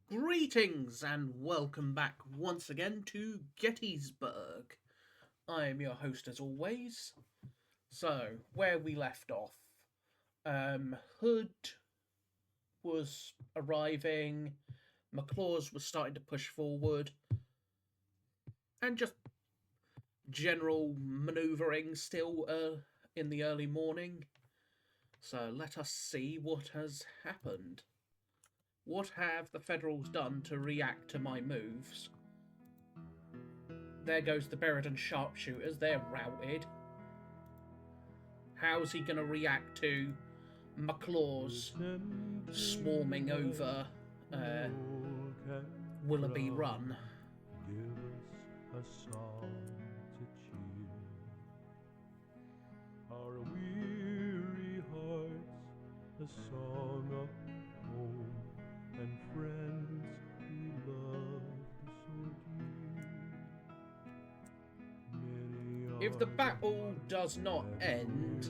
Greetings and welcome back once again to Gettysburg. I am your host as always. So, where we left off, Hood was arriving, McLaws was starting to push forward, and just general manoeuvring still in the early morning. So, let us see what has happened. What have the Federals done to react to my moves? There goes the Berridon sharpshooters, they're routed. How's he going to react to McLaws swarming over Willoughby Run? Give us a song to cheer our weary hearts, a song of home and friends we loved so dear. If the battle does not end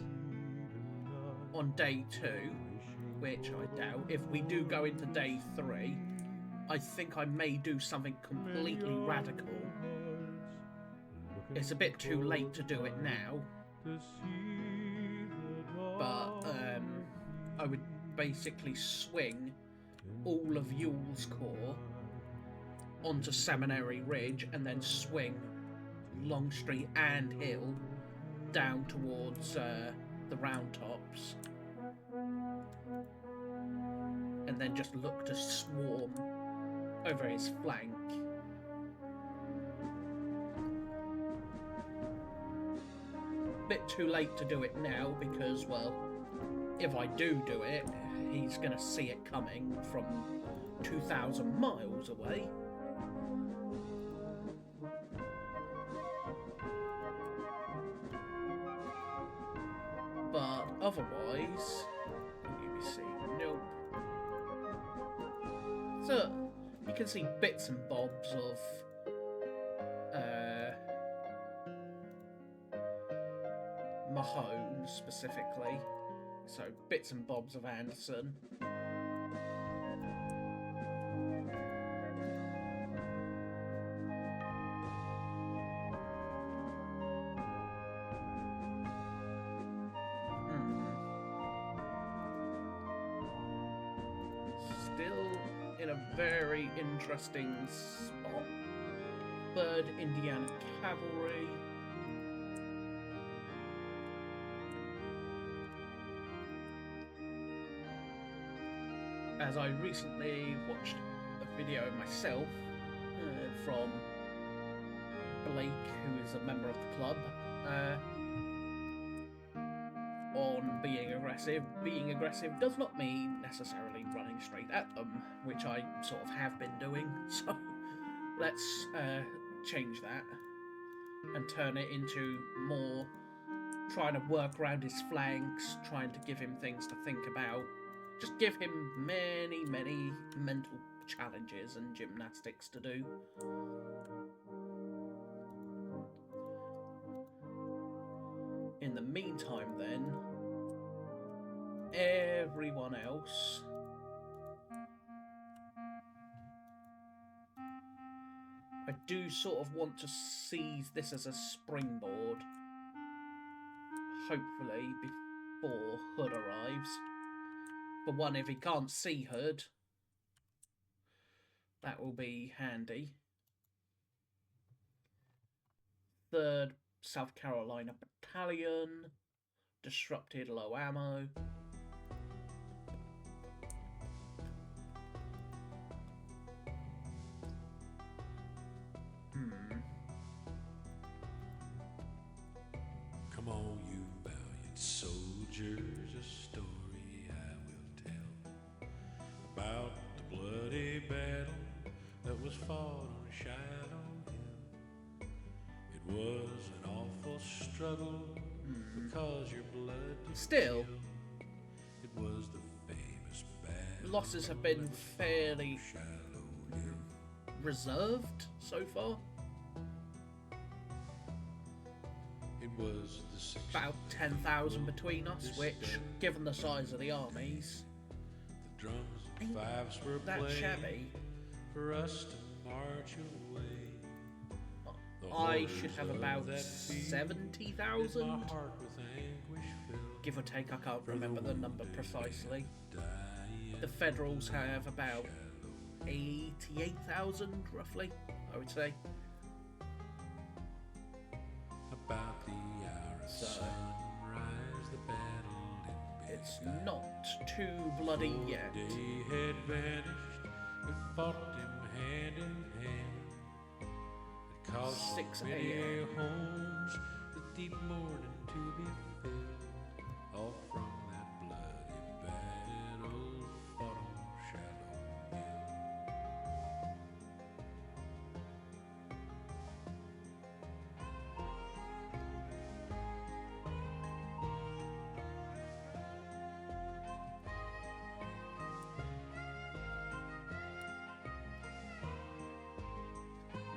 on day 2, which I doubt, if we do go into day 3, I think I may do something completely radical. It's a bit too late to do it now, but I would basically swing all of Ewell's Corps onto Seminary Ridge and then swing Longstreet and Hill down towards the Round Tops, and then just look to swarm over his flank. Bit too late to do it now because, well, if I do it, he's going to see it coming from 2,000 miles away. But otherwise, let me see, nope. So, you can see bits and bobs of Mahone specifically. So, bits and bobs of Anderson. Still in a very interesting spot. 3rd Indiana Cavalry. As I recently watched a video myself from Blake, who is a member of the club, on being aggressive. Being aggressive does not mean necessarily running straight at them, which I sort of have been doing, so let's change that and turn it into more trying to work around his flanks, trying to give him things to think about. Just give him many, many mental challenges and gymnastics to do. In the meantime, then, everyone else I do sort of want to seize this as a springboard, hopefully before Hood arrives. For one, if he can't see Hood, that will be handy. 3rd South Carolina Battalion, disrupted, low ammo. Come on, you valiant soldiers, a story I will tell about the bloody battle that was fought on Shiloh Hill. It was an awful struggle because your blood did Still, chill. It was the famous battle. Losses have been fairly Shiloh Hill. reserved so far. It was the About 10,000 between us, which, given the size of the armies, the drums and fifes were that playing. shabby. for us to march away. The I should have horrors about of that field did 70,000. my heart with anguish fill. Give or take, I can't remember the number precisely. Dying The Federals have about 88,000, roughly, I would say. about the hour of So, sunrise, the battle had it's begun. not too bloody Before yet. the day had vanished, we fought them hand in hand. It caused 6 so many a.m. homes with deep mourning to be filled, all from that bloody battle fought on Shallow Hill.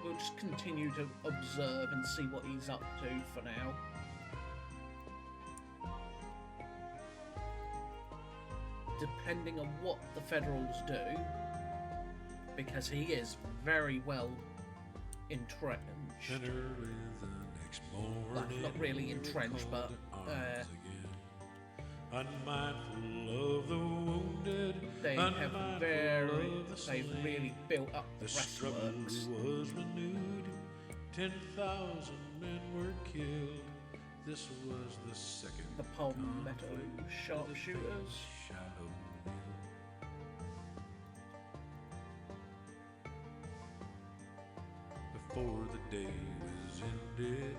We'll just continue to observe and see what he's up to for now. Depending on what the Federals do, because he is very well entrenched. Enter with the next morning. Like, not really entrenched, but unmindful of the wounded, they have unmindful of the they've slain. really built up the The struggle breastworks. was renewed. 10,000 men were killed. This was the second The palmetto conflict sharpshooters. of the Shallow Hill. Before the day was ended,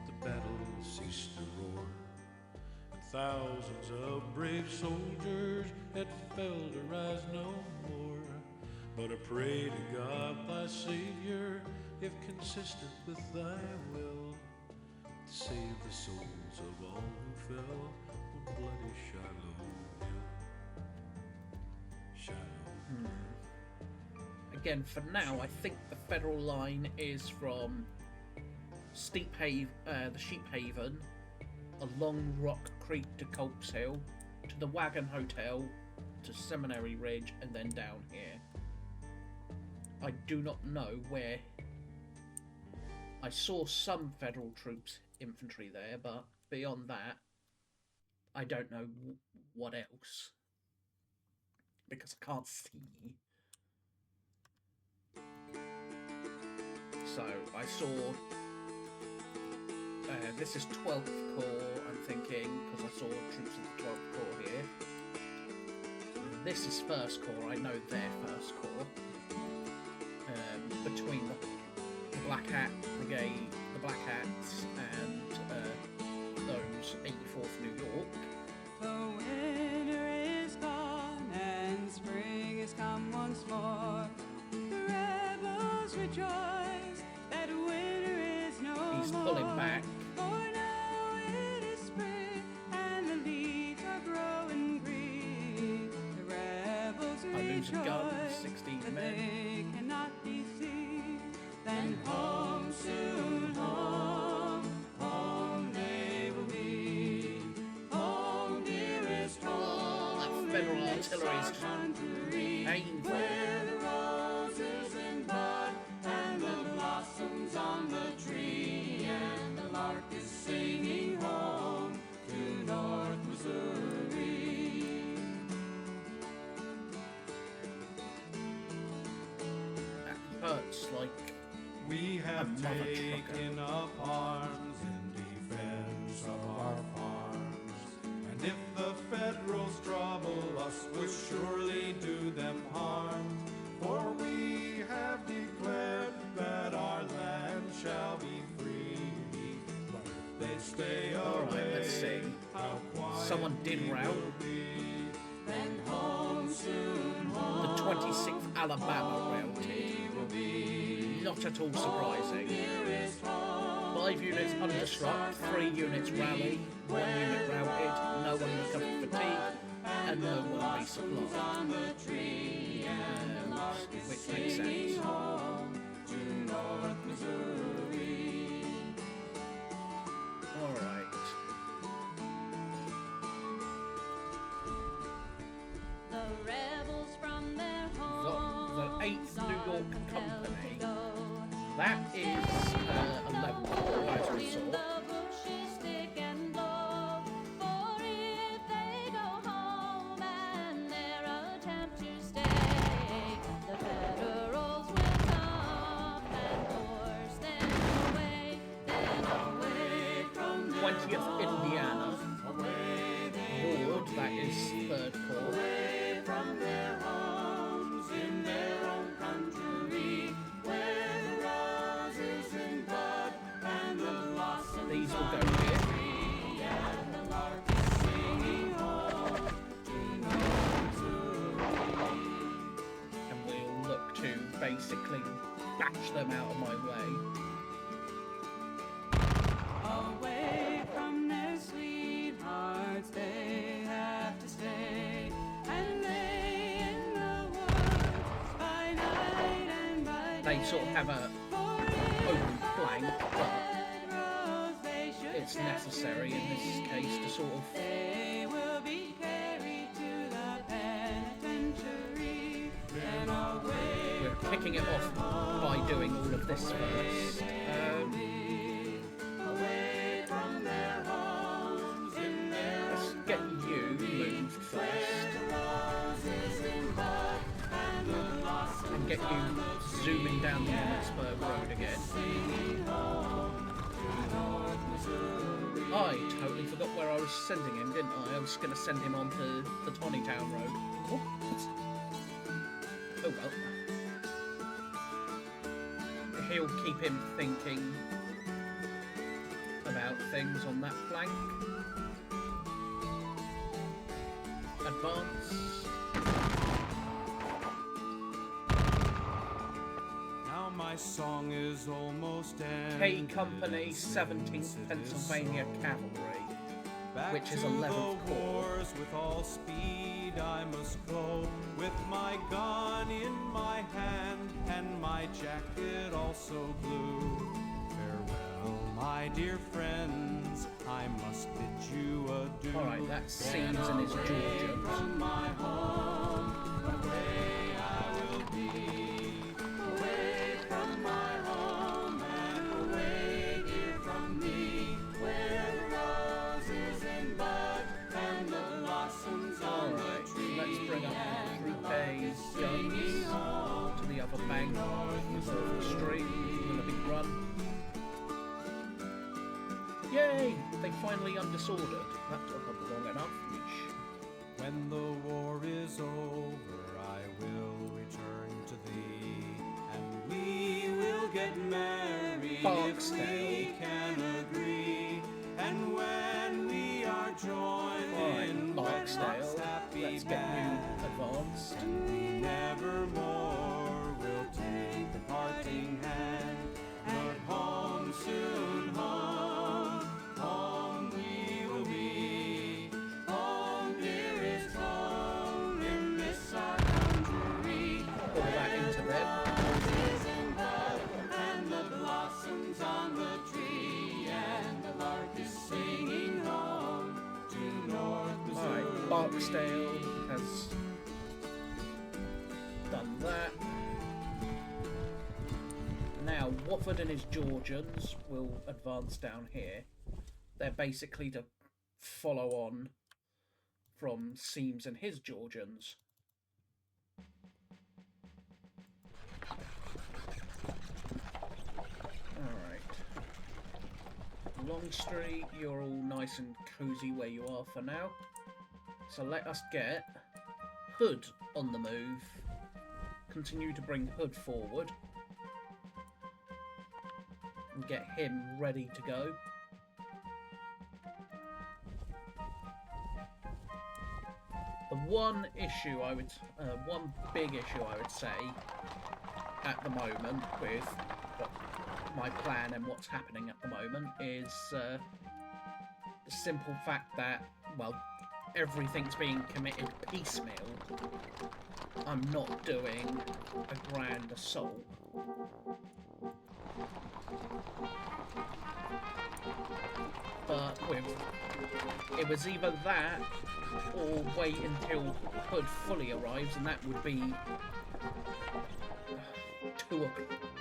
the battle ceased to roar, and thousands of brave soldiers had fell to rise no more. But I pray to God, thy Savior, if consistent with thy will, to save the souls of all who fell on bloody Shallow Hill. Shallow. Again, for now, I think the Federal line is from the Sheep Haven, along Rock Creek to Culp's Hill, to the Wagon Hotel, to Seminary Ridge, and then down here. I do not know where. I saw some Federal troops, infantry there, but beyond that, I don't know what else. Because I can't see. So, I saw... this is 12th Corps, I'm thinking, because I saw troops of the 12th Corps here. This is 1st Corps, I know their 1st Corps. Between the Black Hat Brigade, the Black Hats, and those 84th New York. The winter is gone and spring has come once more. The rebels rejoice that winter is no more. He's pulling back. For now it is spring and the leaves are growing green. The rebels I lose a gun, rejoice 16 that men. they cannot be seen. Then home, soon home, home they will be. Home, dearest home, That Federal artillery is country, painful. where the roses in bud and the blossoms on the tree, and the lark is singing home to North Missouri. That hurts like We have mother taken up arms in defense of our farms. And if the Federals trouble us, we'll surely do them harm. For we have declared that our land shall be free. But if they stay Alright, away, let's see. how quiet Someone did we rout. will be. Then home, soon home, the 26th Alabama routed. Not at all surprising. 5 units understruck, 3 units rally, 1 unit routed, no one recovered fatigue, and no one resupplied. Which makes sense. Alright. The rebels from their The home 8th New York York Company. That is a level 4, as we saw. Indiana Ward, that is 3rd Corps. Away from their homes in their own country, where the roses in bud and the blossoms These will on go the here. tree, and the lark is singing home to Missouri. And we'll look to basically batch them out of my way. Away from their sweethearts, they have to stay and lay in the woods by night and by day. They sort of have a open flank, but it's necessary in this case to sort of... They will be carried to the penitentiary and away. We're kicking it off by doing all of this first. Away from their homes in their Let's get you moved first. And get you zooming down the Emmitsburg Road again. I totally forgot where I was sending him, didn't I? I was going to send him onto the Tawnytown Road. What? Oh well. He'll keep him thinking about things on that flank. Advance. Now my song is almost ended. K Company, 17th Pennsylvania Cavalry, Back which is to 11th the Corps. wars with all speed I must go, with my gun in my hand and my jacket also blue. Farewell, my dear friends, I must bid you adieu. Alright, that seems in his Georgians. From my home, away I will be. Away from my home and away, dear, from me, where the rose is in bud and the blossoms on Alright, the tree. let's bring up the Group A guns to the other bank of the street with a big run. Yay! They finally undisordered. That took up long enough. When the war is over, I will return to thee, and we will get married if Barksdale. we can agree. And when we are joined Alright, in Barksdale. wedlock's happy Let's get band, you advanced. and we never more will take the parting hand. But home, soon home, home we will be. Home, dearest home, in this our country. Pull that into them. Roses in bud and the blossoms on the tree, and the lark is singing home to North Missouri. Alright, Barksdale has done that. Now, Watford and his Georgians will advance down here. They're basically to follow on from Seames and his Georgians. Alright. Longstreet, you're all nice and cosy where you are for now. So let us get Hood on the move. Continue to bring Hood forward. And get him ready to go. The one issue I would, one big issue I would say at the moment with my plan and what's happening at the moment is the simple fact that, well, everything's being committed piecemeal. I'm not doing a grand assault. But it was either that or wait until Hood fully arrives, and that would be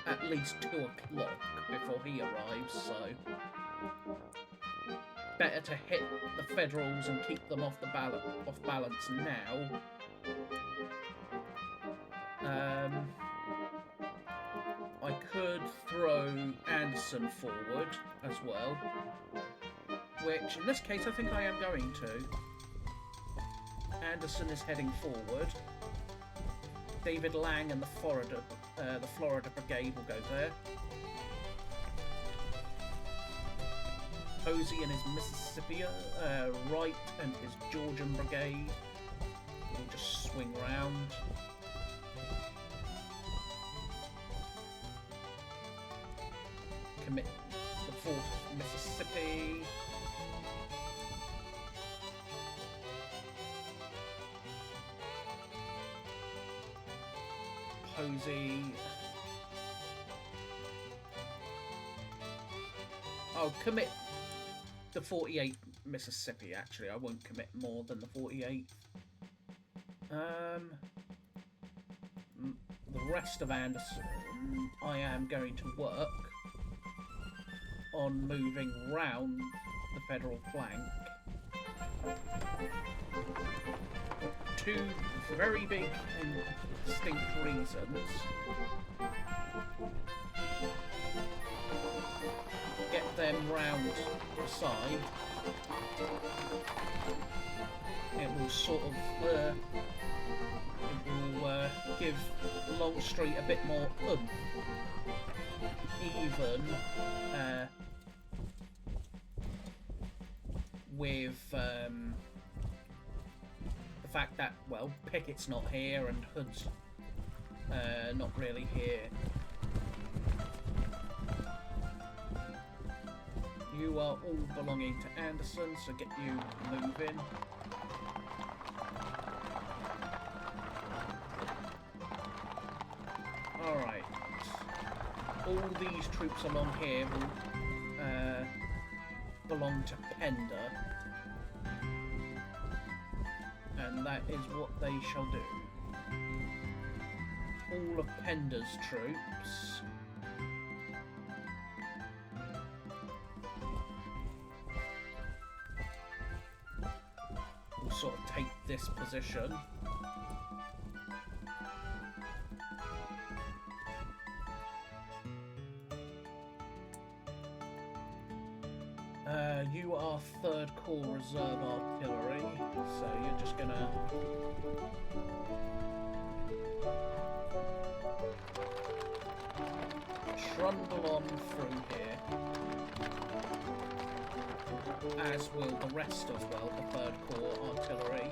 at least 2 o'clock before he arrives, so better to hit the Federals and keep them off balance now. I could throw Anderson forward as well, which in this case I think I am going to. Anderson is heading forward. David Lang and the Florida Brigade will go there. Posey and his Mississippi Wright and his Georgian Brigade will just swing round. Commit the 4th Mississippi. Posey. I'll commit the 48th Mississippi, actually. I won't commit more than the 48th. The rest of Anderson, I am going to work on moving round the Federal flank. 2 very big and distinct reasons. Get them round the side. It will sort of give Longstreet a bit more oomph. Even with the fact that, well, Pickett's not here and Hood's not really here. You are all belonging to Anderson, so get you moving. Alright. All these troops along here will belong to Pender. And that is what they shall do. All of Pender's troops will sort of take this position. You are 3rd Corps Reserve Artillery, so you're just gonna trundle on through here, as will the rest of, well, the 3rd Corps Artillery.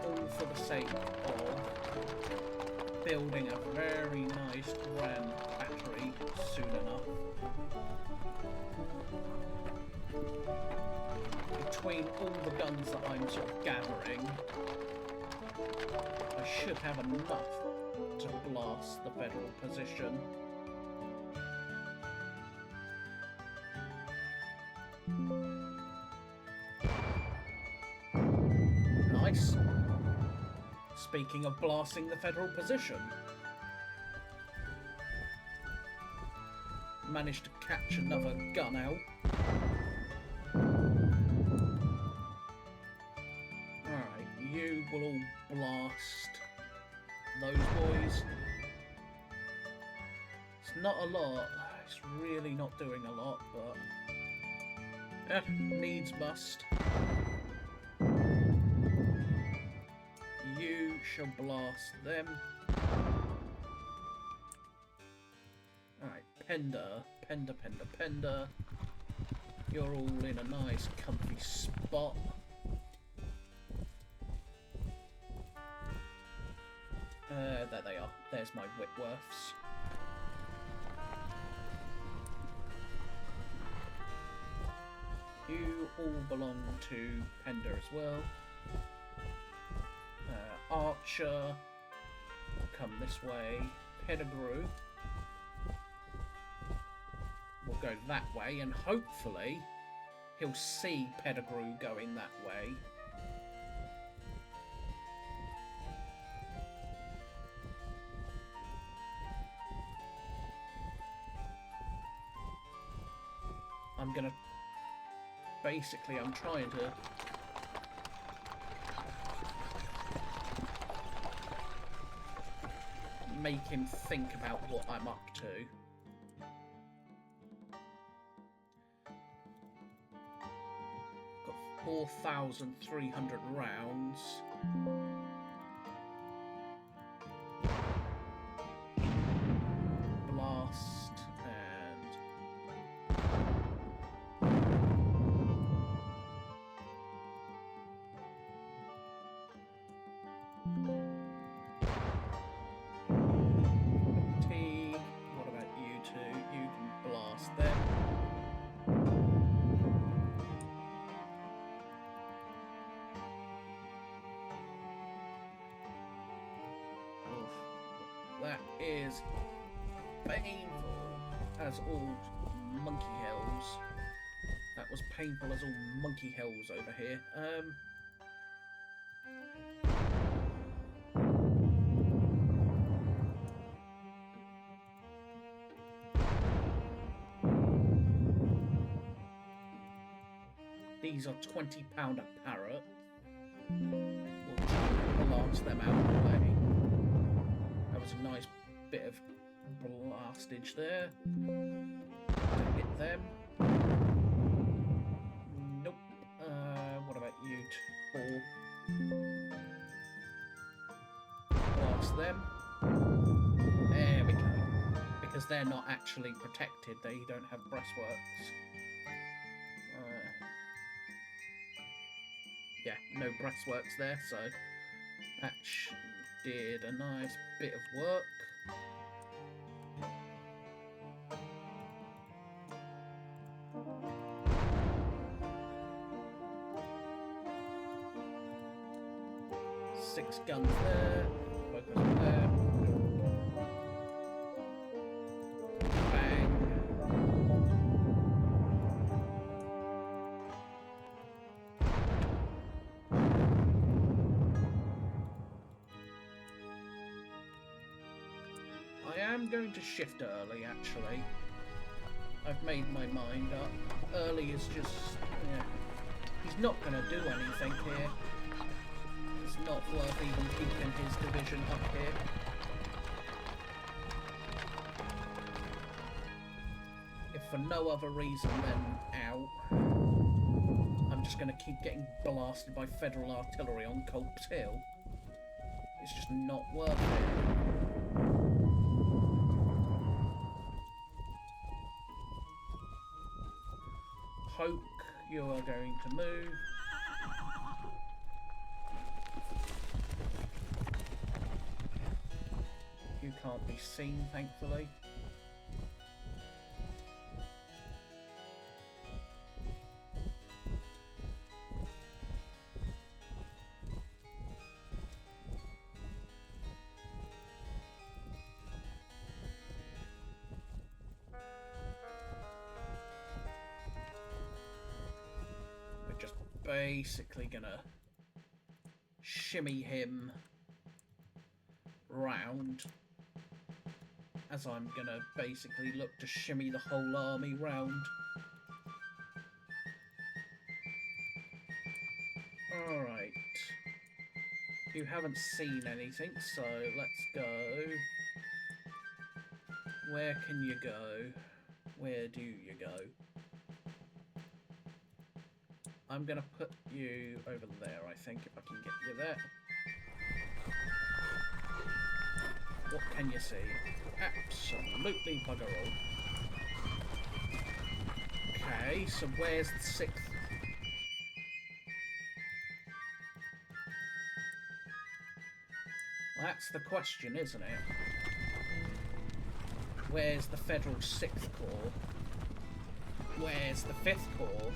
All for the sake of building a very nice grand battery soon enough. Between all the guns that I'm sort of gathering, I should have enough to blast the Federal position. Nice. Speaking of blasting the Federal position, managed to catch another gun out. Alright, you will all blast those boys. It's not a lot, it's really not doing a lot, but needs must. You shall blast them. Alright, Pender. You're all in a nice comfy spot. There they are. There's my Whitworths. You all belong to Pender as well. Archer will come this way. Pettigrew will go that way, and hopefully he'll see Pettigrew going that way. I'm gonna... Basically, I'm trying to... make him think about what I'm up to. Got 4,300 rounds. Blast and... Fatigue. What about you two? You can blast them. Oof. That is painful as all monkey hells. That was painful as all monkey hells over here. These are £20 a parrot. We'll blast them out of the way. That was a nice bit of blastage there. Don't hit them. Nope. What about you two? Blast them. There we go. Because they're not actually protected, they don't have breastworks. Yeah, no breastworks there, so that did a nice bit of work. Six guns there, focus on there. Bang. I am going to shift early, actually. I've made my mind up. Early is just... yeah. He's not going to do anything here. It's not worth even keeping his division up here. If for no other reason than out, I'm just going to keep getting blasted by Federal artillery on Culp's Hill. It's just not worth it. Hoke, you are going to move. You can't be seen, thankfully. Basically gonna shimmy him round, as I'm gonna basically look to shimmy the whole army round. Alright. You haven't seen anything, so let's go. Where can you go? Where do you go? I'm gonna put you over there, I think, if I can get you there. What can you see? Absolutely bugger all. Okay, so where's the 6th? Well, that's the question, isn't it? Where's the Federal 6th Corps? Where's the 5th Corps?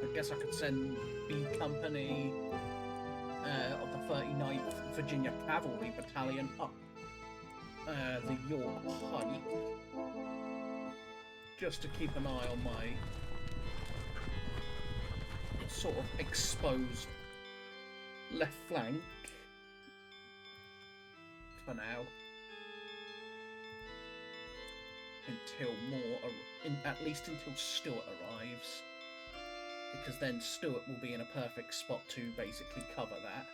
I guess I could send B Company of the 39th Virginia Cavalry Battalion up the York Pike, just to keep an eye on my sort of exposed left flank for now, until at least until Stuart arrives, because then Stuart will be in a perfect spot to basically cover that.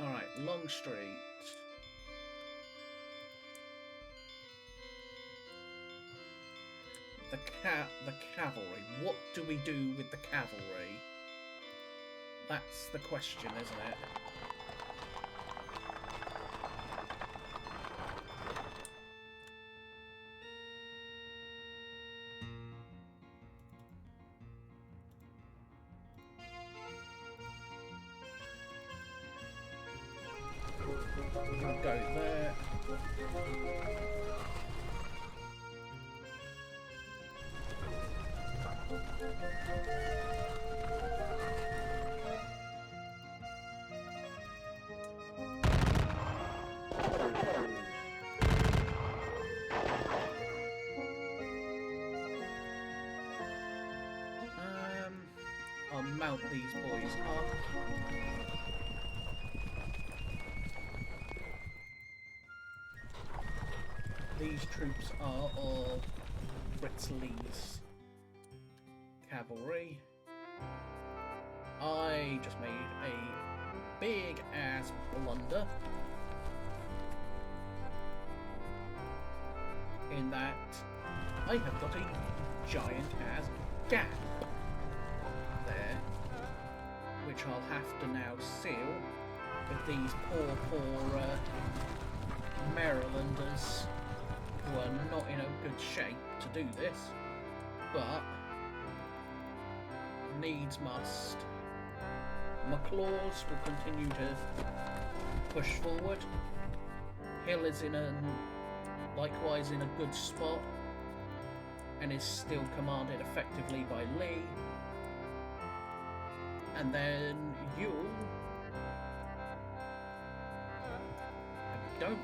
Alright, Longstreet. The cavalry. What do we do with the cavalry? That's the question, isn't it? We'll go there. I'll mount these boys up. These troops are of Fritz Lee's cavalry. I just made a big ass blunder in that I have got a giant ass gap there, which I'll have to now seal with these poor Marylanders who are not in a good shape to do this, but needs must. McLaws will continue to push forward. Hill is likewise in a good spot and is still commanded effectively by Lee. And then Ewell, I don't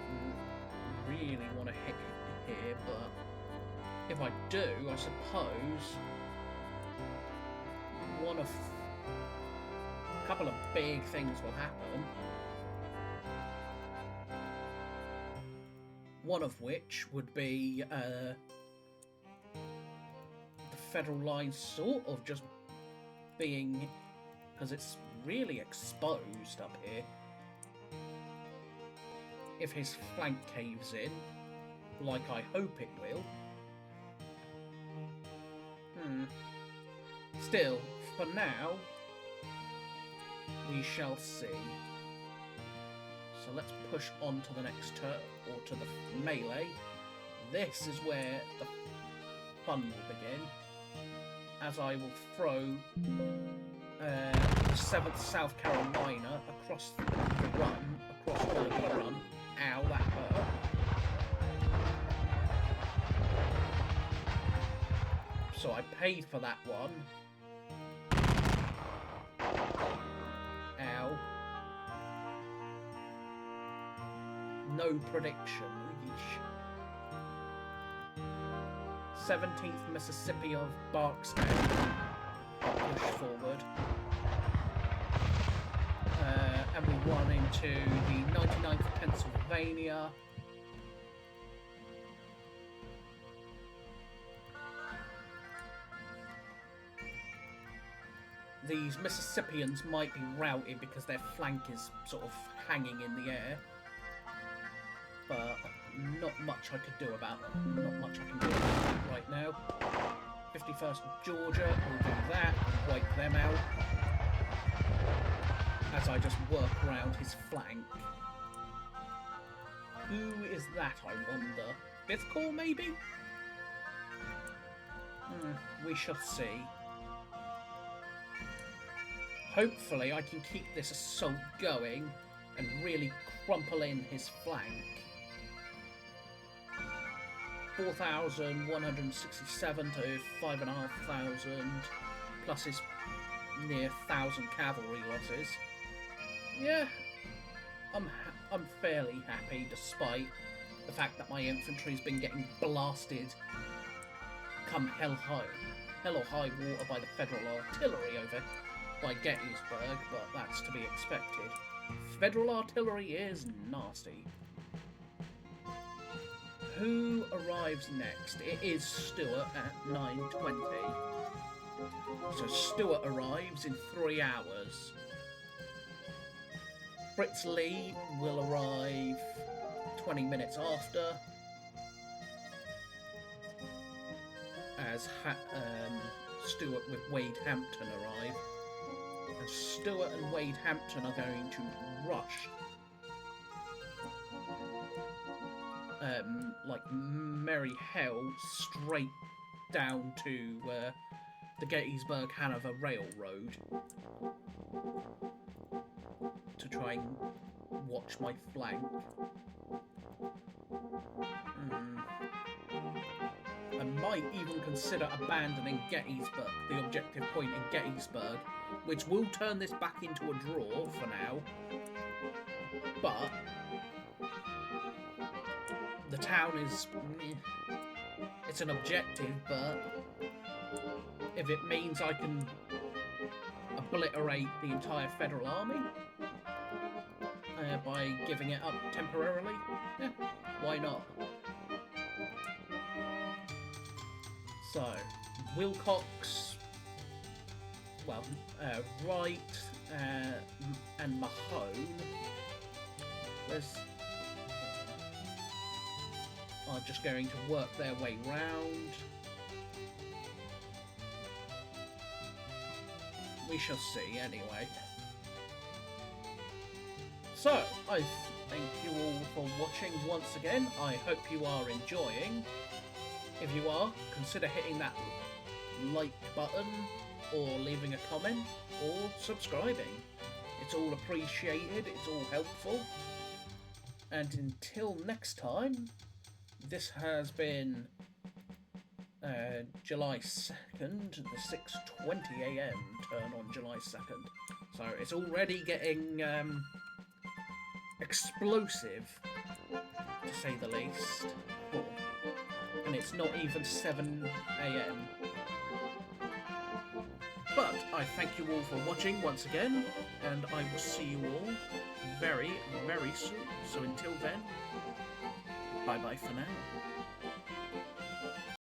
really want to hit here, but if I do, I suppose a couple of big things will happen. One of which would be the Federal line sort of just being, because it's really exposed up here. If his flank caves in, like I hope it will. Still, for now, we shall see. So let's push on to the next turn, or to the melee. This is where the fun will begin, as I will throw 7th South Carolina across the run, across Willoughby Run. Ow, that hurt. So I paid for that one. Ow. No prediction. Yeesh. 17th Mississippi of Barksdale. Push forward. And we run into the 99th Pennsylvania. These Mississippians might be routed because their flank is sort of hanging in the air. But not much I could do about them. Not much I can do about them right now. 51st Georgia will do that and wipe them out. As I just work around his flank. Who is that, I wonder? 5th Corps, maybe? We shall see. Hopefully I can keep this assault going and really crumple in his flank. 4,167 to 5,500 plus his near 1,000 cavalry losses. Yeah, I'm fairly happy, despite the fact that my infantry's been getting blasted come hell or high water by the Federal artillery over by Gettysburg, but that's to be expected. Federal artillery is nasty. Who arrives next? It is Stuart at 9:20. So Stuart arrives in 3 hours. Fritz Lee will arrive 20 minutes after, as Stuart with Wade Hampton arrive. And Stuart and Wade Hampton are going to rush like merry hell straight down to the Gettysburg-Hanover Railroad to try and watch my flank. I might even consider abandoning Gettysburg, the objective point in Gettysburg, which will turn this back into a draw for now. But the town is... it's an objective, but if it means I can obliterate the entire Federal Army by giving it up temporarily, yeah, why not? So, Wilcox, well, Wright and Mahone are just going to work their way round. We shall see anyway. So, I thank you all for watching once again. I hope you are enjoying. If you are, consider hitting that like button, or leaving a comment, or subscribing. It's all appreciated, it's all helpful. And until next time, this has been July 2nd, the 6:20 AM turn on July 2nd. So it's already getting explosive, to say the least. Cool. And it's not even 7 AM. But I thank you all for watching once again, and I will see you all very, very soon. So until then, bye-bye for now.